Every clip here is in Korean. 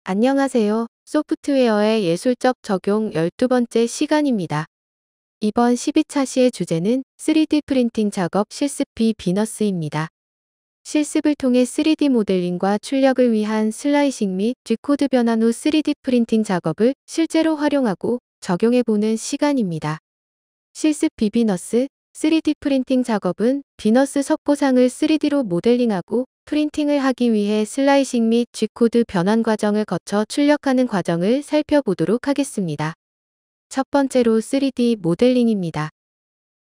안녕하세요. 소프트웨어의 예술적 적용 12번째 시간입니다. 이번 12차 시의 주제는 3D 프린팅 작업 실습비 비너스입니다. 실습을 통해 3D 모델링과 출력을 위한 슬라이싱 및 G코드 변환 후 3D 프린팅 작업을 실제로 활용하고 적용해보는 시간입니다. 실습 비비너스 3D 프린팅 작업은 비너스 석고상을 3D로 모델링하고 프린팅을 하기 위해 슬라이싱 및 G코드 변환 과정을 거쳐 출력하는 과정을 살펴보도록 하겠습니다. 첫 번째로 3D 모델링입니다.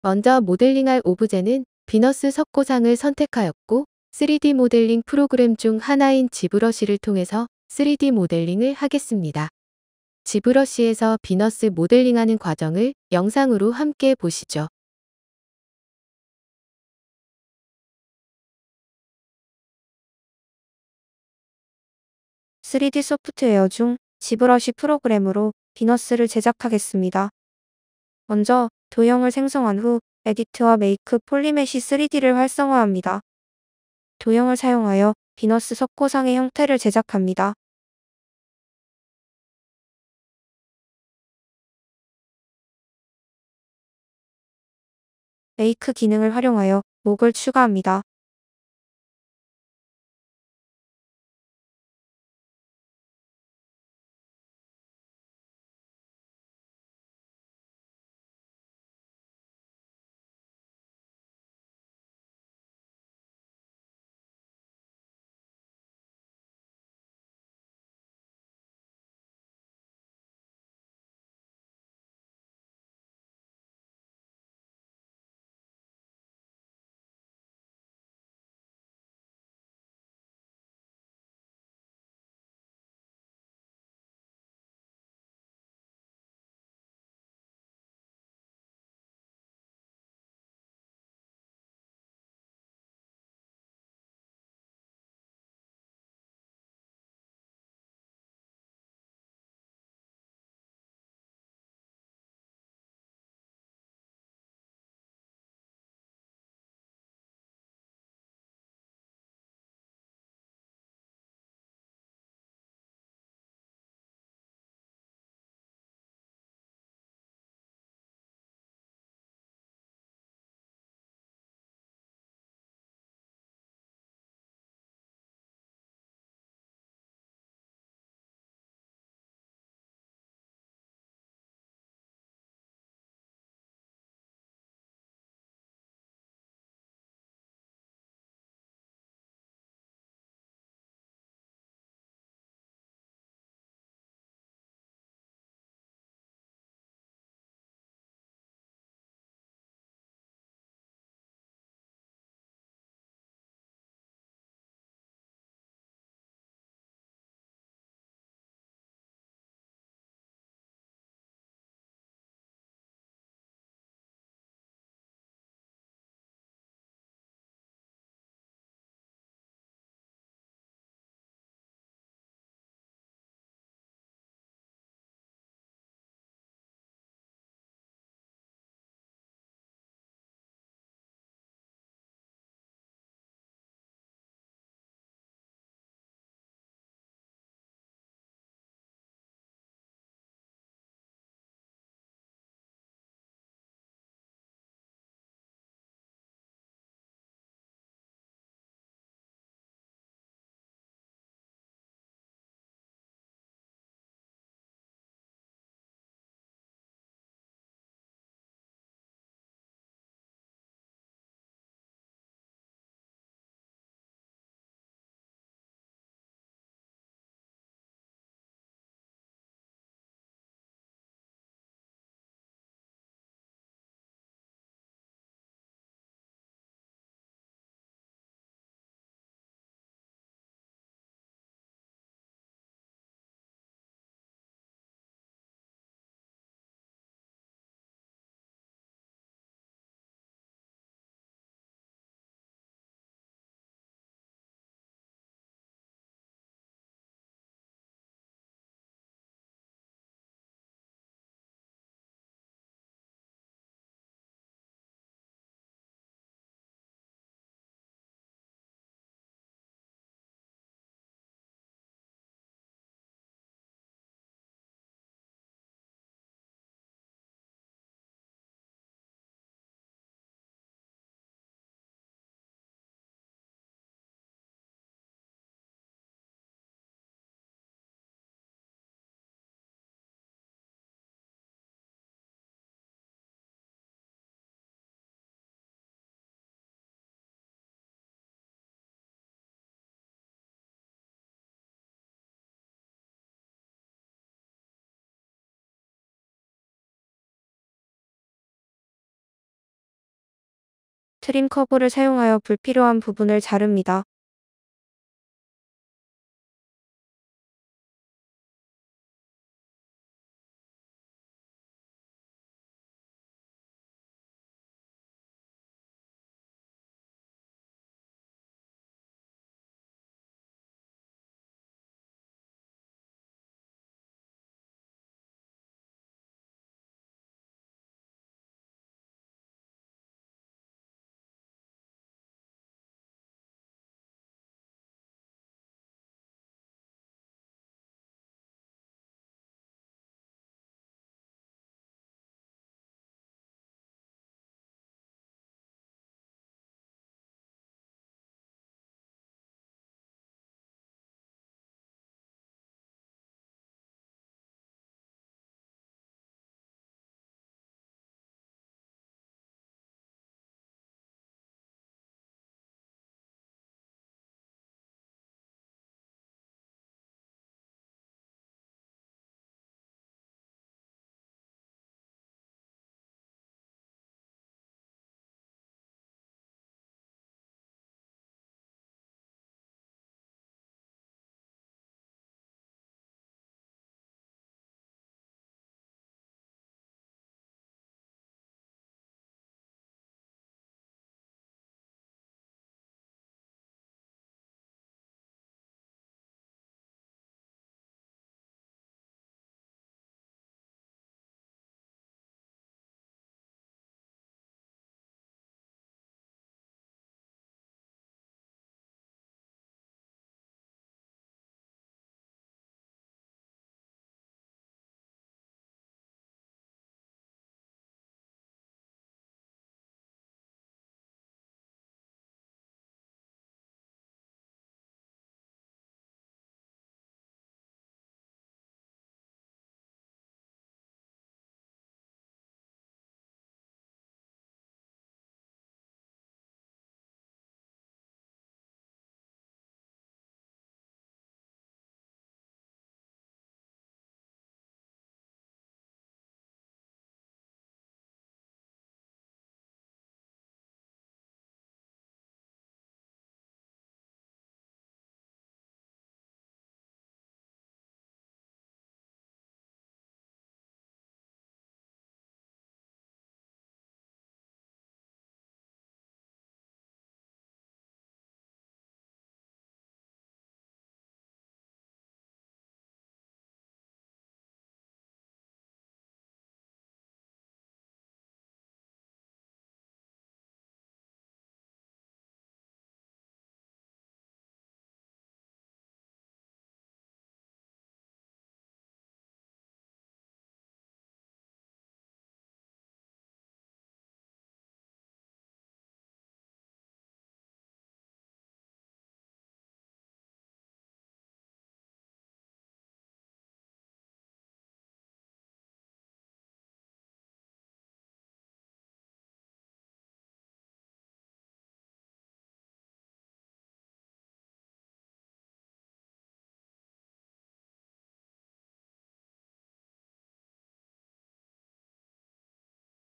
먼저 모델링할 오브제는 비너스 석고상을 선택하였고 3D 모델링 프로그램 중 하나인 지브러시를 통해서 3D 모델링을 하겠습니다. 지브러시에서 비너스 모델링하는 과정을 영상으로 함께 보시죠. 3D 소프트웨어 중 지브러시 프로그램으로 비너스를 제작하겠습니다. 먼저 도형을 생성한 후 에디트와 메이크 폴리메시 3D를 활성화합니다. 도형을 사용하여 비너스 석고상의 형태를 제작합니다. 메이크 기능을 활용하여 목을 추가합니다. 트림 커브를 사용하여 불필요한 부분을 자릅니다.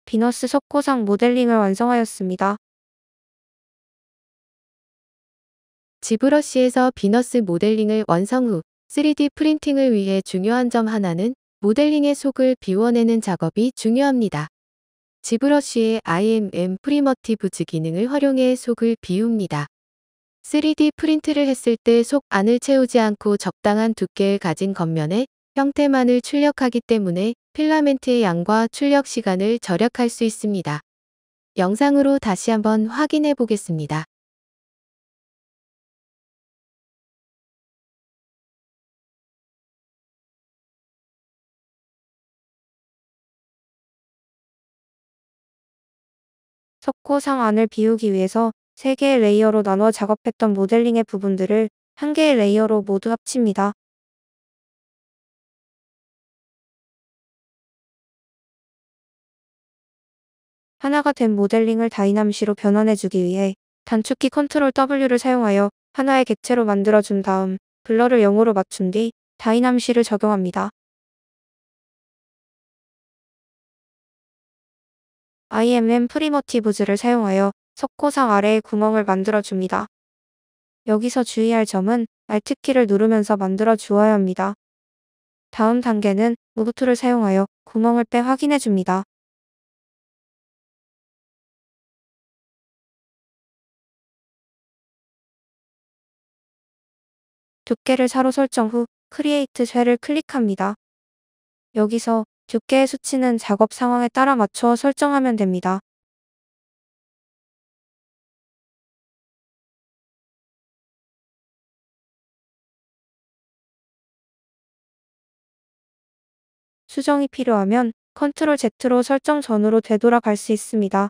비너스 석고상 모델링을 완성하였습니다. 지브러시에서 비너스 모델링을 완성 후 3D 프린팅을 위해 중요한 점 하나는 모델링의 속을 비워내는 작업이 중요합니다. 지브러시의 IMM 프리머티브즈 기능을 활용해 속을 비웁니다. 3D 프린트를 했을 때 속 안을 채우지 않고 적당한 두께를 가진 겉면의 형태만을 출력하기 때문에 필라멘트의 양과 출력 시간을 절약할 수 있습니다. 영상으로 다시 한번 확인해 보겠습니다. 석고상 안을 비우기 위해서 3개의 레이어로 나눠 작업했던 모델링의 부분들을 1개의 레이어로 모두 합칩니다. 하나가 된 모델링을 다이남시로 변환해주기 위해 단축키 컨트롤 W를 사용하여 하나의 객체로 만들어준 다음 블러를 0으로 맞춘 뒤 다이남시를 적용합니다. IMM 프리머티브즈를 사용하여 석고상 아래에 구멍을 만들어줍니다. 여기서 주의할 점은 Alt키를 누르면서 만들어 주어야 합니다. 다음 단계는 무브툴을 사용하여 구멍을 빼 확인해 줍니다. 두께를 4로 설정 후 크리에이트 쇠를 클릭합니다. 여기서 두께의 수치는 작업 상황에 따라 맞추어 설정하면 됩니다. 수정이 필요하면 컨트롤 Z로 설정 전으로 되돌아갈 수 있습니다.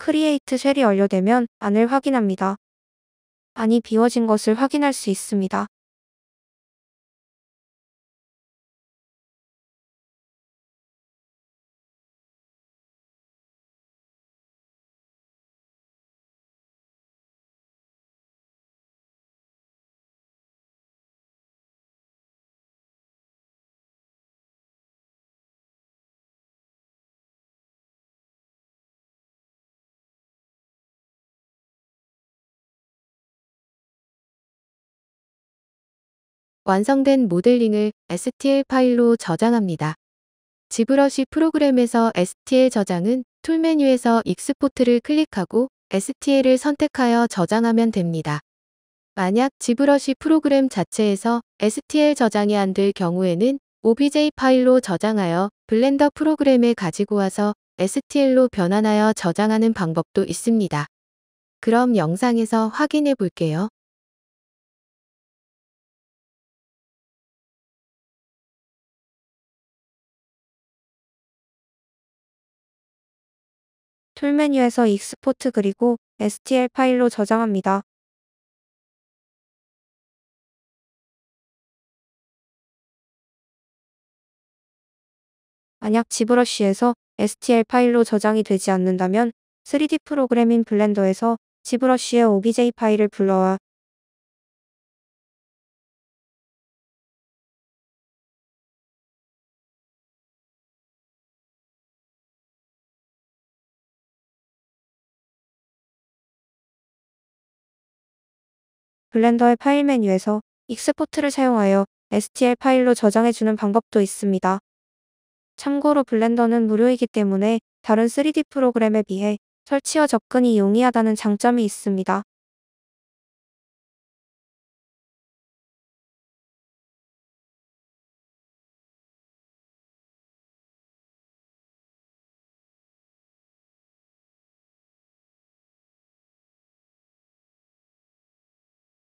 크리에이트 쉘이 완료되면 안을 확인합니다. 안이 비워진 것을 확인할 수 있습니다. 완성된 모델링을 STL 파일로 저장합니다. 지브러시 프로그램에서 STL 저장은 툴 메뉴에서 익스포트를 클릭하고 STL을 선택하여 저장하면 됩니다. 만약 지브러시 프로그램 자체에서 STL 저장이 안 될 경우에는 OBJ 파일로 저장하여 블렌더 프로그램에 가지고 와서 STL로 변환하여 저장하는 방법도 있습니다. 그럼 영상에서 확인해 볼게요. 툴 메뉴에서 익스포트 그리고 STL 파일로 저장합니다. 만약 지브러시에서 STL 파일로 저장이 되지 않는다면 3D 프로그램인 블렌더에서 지브러시의 OBJ 파일을 불러와 블렌더의 파일 메뉴에서 익스포트를 사용하여 STL 파일로 저장해주는 방법도 있습니다. 참고로 블렌더는 무료이기 때문에 다른 3D 프로그램에 비해 설치와 접근이 용이하다는 장점이 있습니다.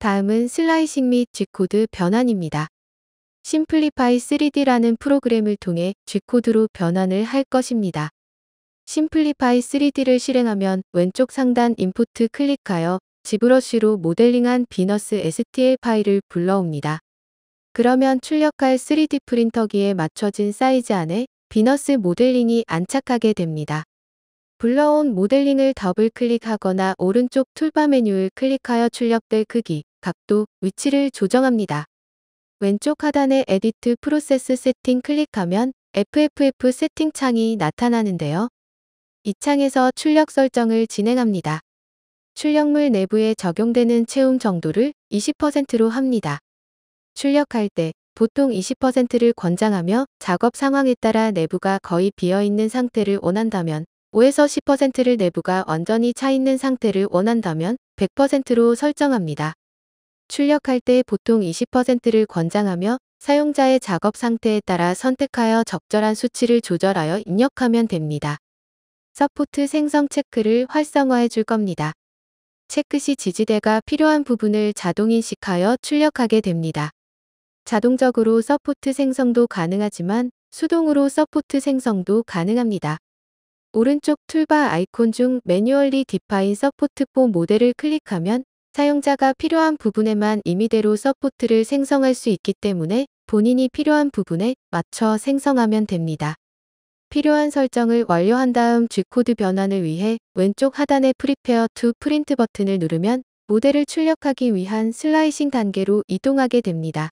다음은 슬라이싱 및 G코드 변환입니다. 심플리파이 3D라는 프로그램을 통해 G코드로 변환을 할 것입니다. 심플리파이 3D를 실행하면 왼쪽 상단 인풋 클릭하여 지브러시로 모델링한 비너스 STL 파일을 불러옵니다. 그러면 출력할 3D 프린터기에 맞춰진 사이즈 안에 비너스 모델링이 안착하게 됩니다. 불러온 모델링을 더블 클릭하거나 오른쪽 툴바 메뉴를 클릭하여 출력될 크기, 각도, 위치를 조정합니다. 왼쪽 하단의 에디트 프로세스 세팅 클릭하면 FFF 세팅 창이 나타나는데요. 이 창에서 출력 설정을 진행합니다. 출력물 내부에 적용되는 체움 정도를 20%로 합니다. 출력할 때 보통 20%를 권장하며 작업 상황에 따라 내부가 거의 비어있는 상태를 원한다면 5에서 10%를 내부가 완전히 차 있는 상태를 원한다면 100%로 설정합니다. 출력할 때 보통 20%를 권장하며 사용자의 작업 상태에 따라 선택하여 적절한 수치를 조절하여 입력하면 됩니다. 서포트 생성 체크를 활성화해 줄 겁니다. 체크 시 지지대가 필요한 부분을 자동 인식하여 출력하게 됩니다. 자동적으로 서포트 생성도 가능하지만 수동으로 서포트 생성도 가능합니다. 오른쪽 툴바 아이콘 중 매뉴얼리 디파인 서포트 포 모델을 클릭하면 사용자가 필요한 부분에만 임의대로 서포트를 생성할 수 있기 때문에 본인이 필요한 부분에 맞춰 생성하면 됩니다. 필요한 설정을 완료한 다음 G코드 변환을 위해 왼쪽 하단의 Prepare to Print 버튼을 누르면 모델을 출력하기 위한 슬라이싱 단계로 이동하게 됩니다.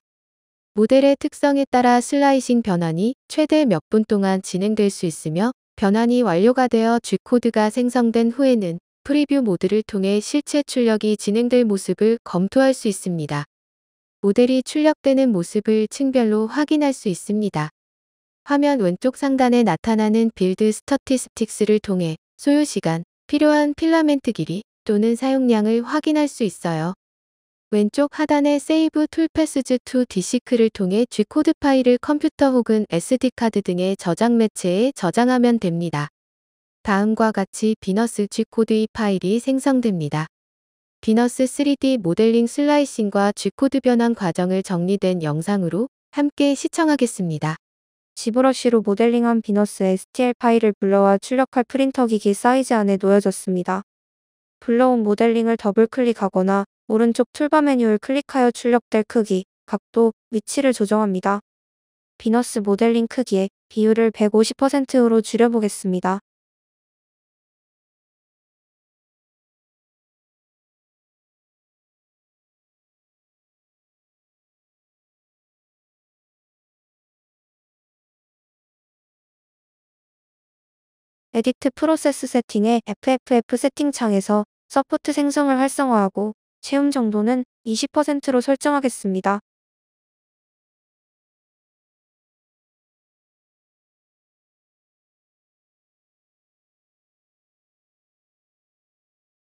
모델의 특성에 따라 슬라이싱 변환이 최대 몇 분 동안 진행될 수 있으며 변환이 완료가 되어 G코드가 생성된 후에는 프리뷰 모드를 통해 실체 출력이 진행될 모습을 검토할 수 있습니다. 모델이 출력되는 모습을 층별로 확인할 수 있습니다. 화면 왼쪽 상단에 나타나는 빌드 스터티스틱스를 통해 소요시간, 필요한 필라멘트 길이 또는 사용량을 확인할 수 있어요. 왼쪽 하단의 Save Tool Passage to Disk를 통해 G코드 파일을 컴퓨터 혹은 SD카드 등의 저장 매체에 저장하면 됩니다. 다음과 같이 비너스 G코드 이 파일이 생성됩니다. 비너스 3D 모델링 슬라이싱과 G코드 변환 과정을 정리된 영상으로 함께 시청하겠습니다. 지브러쉬로 모델링한 비너스 STL 파일을 불러와 출력할 프린터 기기 사이즈 안에 놓여졌습니다. 불러온 모델링을 더블 클릭하거나 오른쪽 툴바 메뉴를 클릭하여 출력될 크기, 각도, 위치를 조정합니다. 비너스 모델링 크기의 비율을 150%로 줄여보겠습니다. 에디트 프로세스 세팅의 FFF 세팅 창에서 서포트 생성을 활성화하고 채움 정도는 20%로 설정하겠습니다.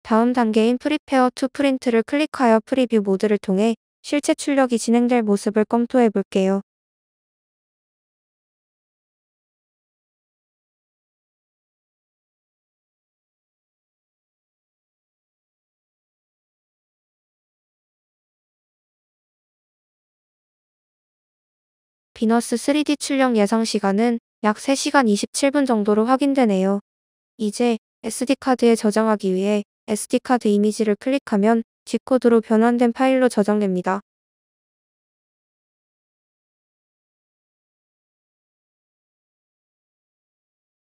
다음 단계인 프리페어 투 프린트를 클릭하여 프리뷰 모드를 통해 실제 출력이 진행될 모습을 검토해 볼게요. 비너스 3D 출력 예상 시간은 약 3시간 27분 정도로 확인되네요. 이제 SD카드에 저장하기 위해 SD카드 이미지를 클릭하면 G코드로 변환된 파일로 저장됩니다.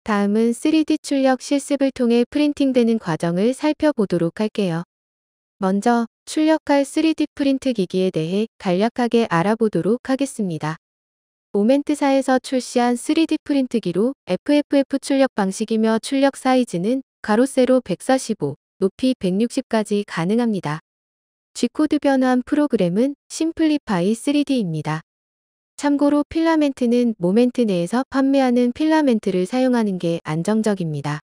다음은 3D 출력 실습을 통해 프린팅되는 과정을 살펴보도록 할게요. 먼저 출력할 3D 프린트 기기에 대해 간략하게 알아보도록 하겠습니다. 모멘트사에서 출시한 3D 프린트기로 FFF 출력 방식이며 출력 사이즈는 가로 세로 145, 높이 160까지 가능합니다. G코드 변환 프로그램은 심플리파이 3D입니다. 참고로 필라멘트는 모멘트 내에서 판매하는 필라멘트를 사용하는 게 안정적입니다.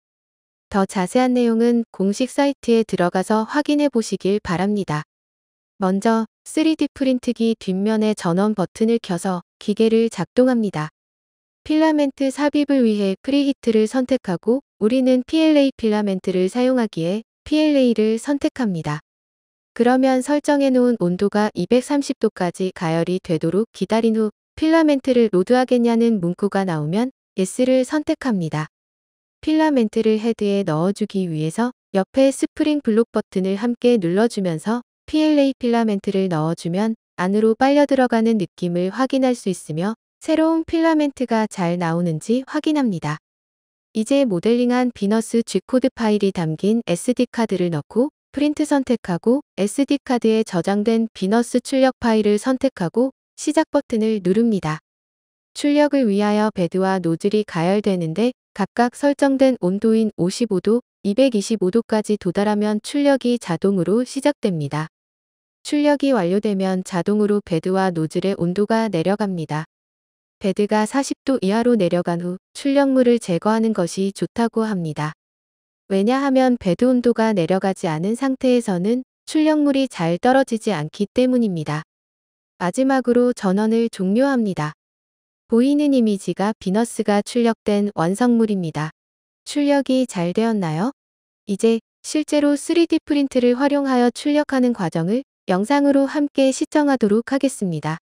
더 자세한 내용은 공식 사이트에 들어가서 확인해 보시길 바랍니다. 먼저 3D 프린트기 뒷면의 전원 버튼을 켜서 기계를 작동합니다. 필라멘트 삽입을 위해 프리히트를 선택하고 우리는 PLA 필라멘트를 사용하기에 PLA를 선택합니다. 그러면 설정해 놓은 온도가 230도까지 가열이 되도록 기다린 후 필라멘트를 로드하겠냐는 문구가 나오면 Yes를 선택합니다. 필라멘트를 헤드에 넣어주기 위해서 옆에 스프링 블록 버튼을 함께 눌러주면서 PLA 필라멘트를 넣어주면 안으로 빨려 들어가는 느낌을 확인할 수 있으며 새로운 필라멘트가 잘 나오는지 확인합니다. 이제 모델링한 비너스 G코드 파일이 담긴 SD카드를 넣고 프린트 선택하고 SD카드에 저장된 비너스 출력 파일을 선택하고 시작 버튼을 누릅니다. 출력을 위하여 베드와 노즐이 가열되는데 각각 설정된 온도인 55도, 225도까지 도달하면 출력이 자동으로 시작됩니다. 출력이 완료되면 자동으로 베드와 노즐의 온도가 내려갑니다. 베드가 40도 이하로 내려간 후 출력물을 제거하는 것이 좋다고 합니다. 왜냐하면 배드 온도가 내려가지 않은 상태에서는 출력물이 잘 떨어지지 않기 때문입니다. 마지막으로 전원을 종료합니다. 보이는 이미지가 비너스가 출력된 완성물입니다. 출력이 잘 되었나요? 이제 실제로 3D 프린트를 활용하여 출력하는 과정을 영상으로 함께 시청하도록 하겠습니다.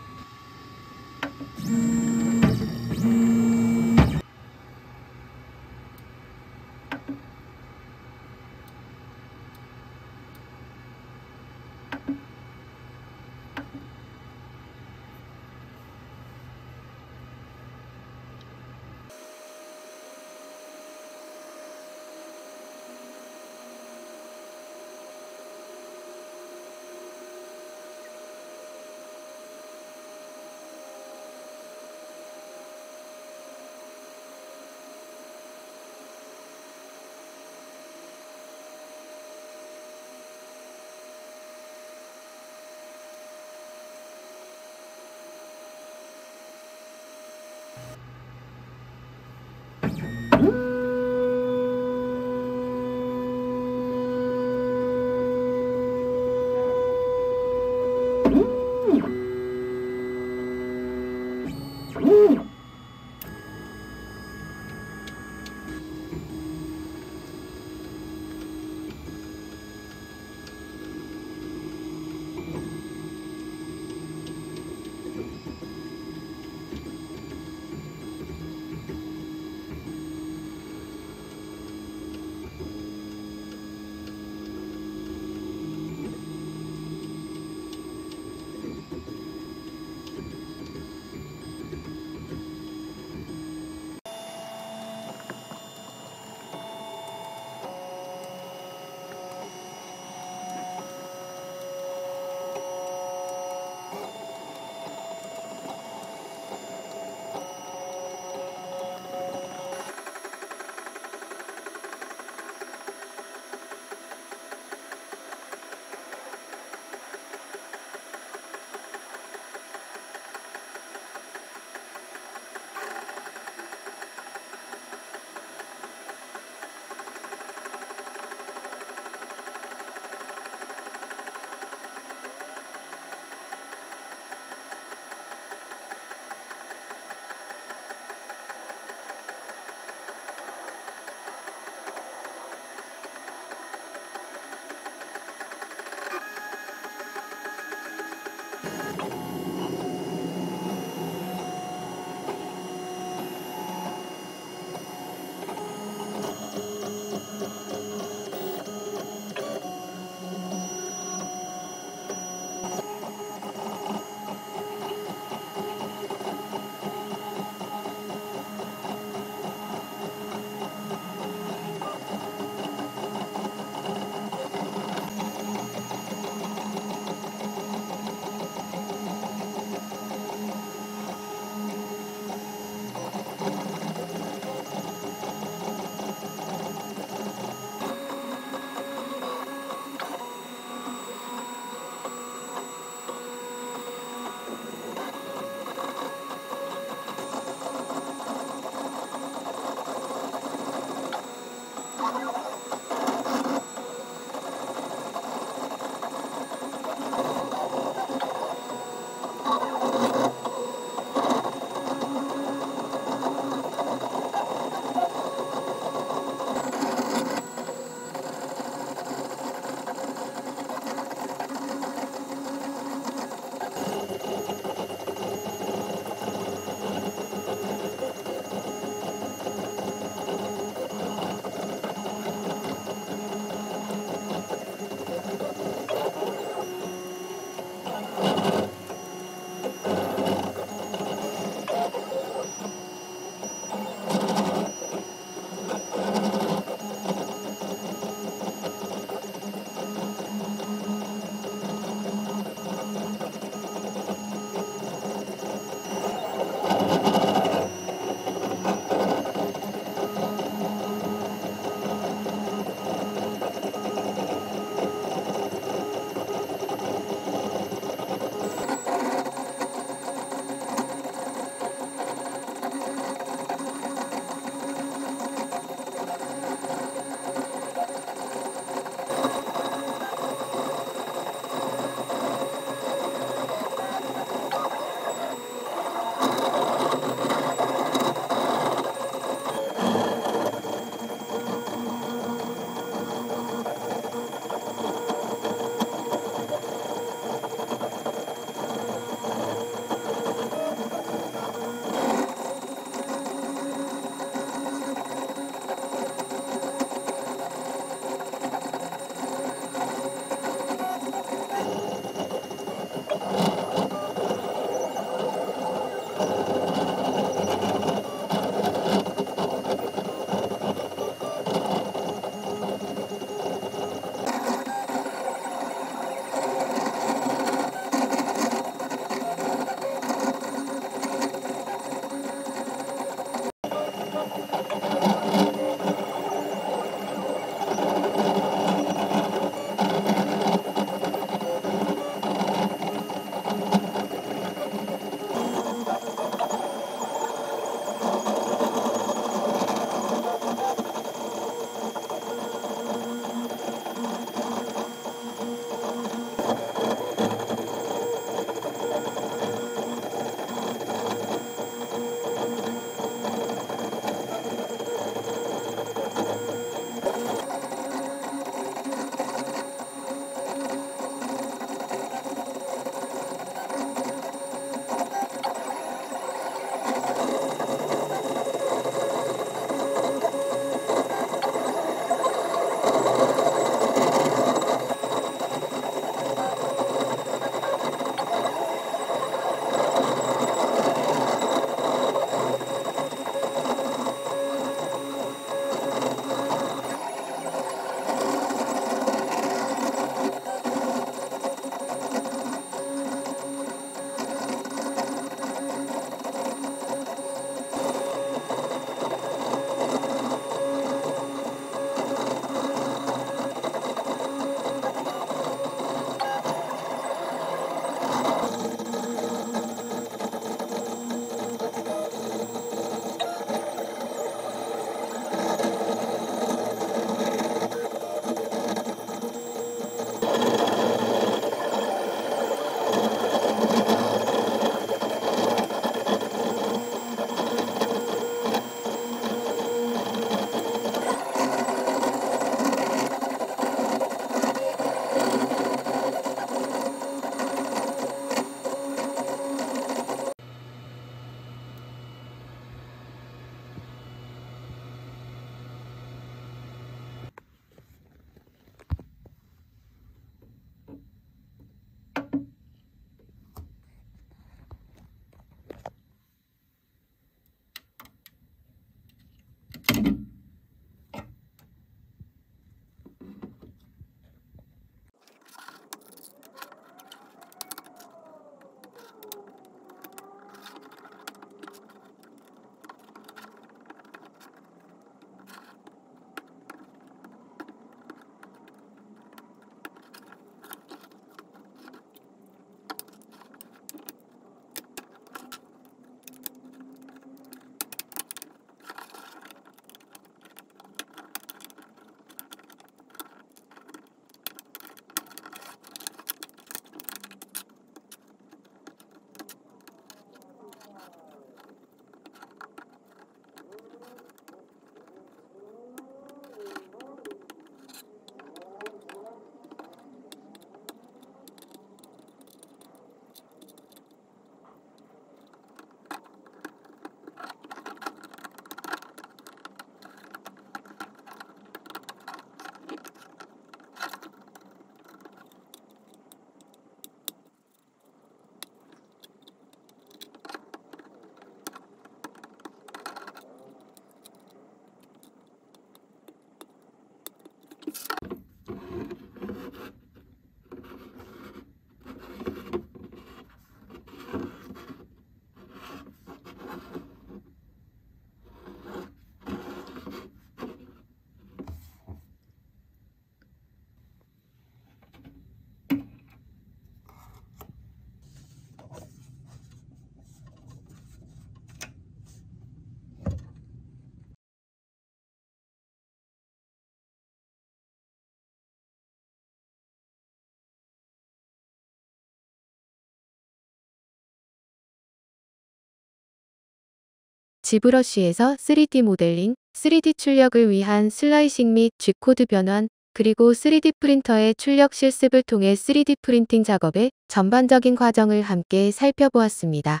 지브러쉬에서 3D 모델링, 3D 출력을 위한 슬라이싱 및 G코드 변환, 그리고 3D 프린터의 출력 실습을 통해 3D 프린팅 작업의 전반적인 과정을 함께 살펴보았습니다.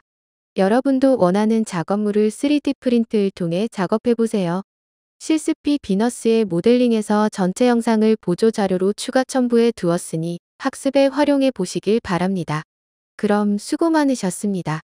여러분도 원하는 작업물을 3D 프린트를 통해 작업해보세요. 실습비 비너스의 모델링에서 전체 영상을 보조 자료로 추가 첨부해 두었으니 학습에 활용해 보시길 바랍니다. 그럼 수고 많으셨습니다.